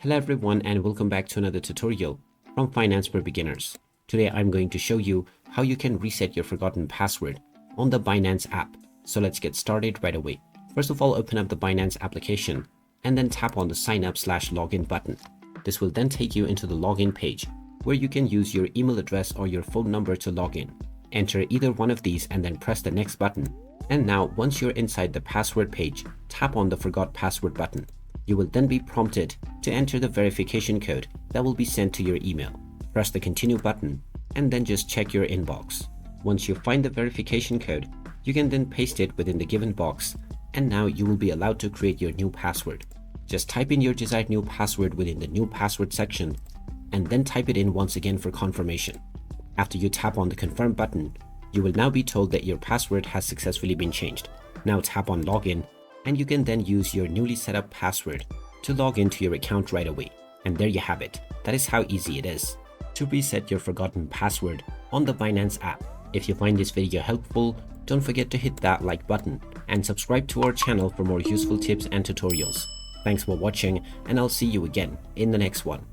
Hello everyone and welcome back to another tutorial from Finance for Beginners. Today I'm going to show you how you can reset your forgotten password on the Binance app. So let's get started right away. First of all, open up the Binance application and then tap on the sign up/login button. This will then take you into the login page where you can use your email address or your phone number to log in. Enter either one of these and then press the next button. And now once you're inside the password page, tap on the forgot password button. You will then be prompted to enter the verification code that will be sent to your email. Press the continue button and then just check your inbox. Once you find the verification code, you can then paste it within the given box, and now you will be allowed to create your new password. Just type in your desired new password within the new password section and then type it in once again for confirmation. After you tap on the confirm button, you will now be told that your password has successfully been changed. Now tap on login and you can then use your newly set up password to log into your account right away. And there you have it. That is how easy it is to reset your forgotten password on the Binance app. If you find this video helpful, don't forget to hit that like button and subscribe to our channel for more useful tips and tutorials. Thanks for watching, and I'll see you again in the next one.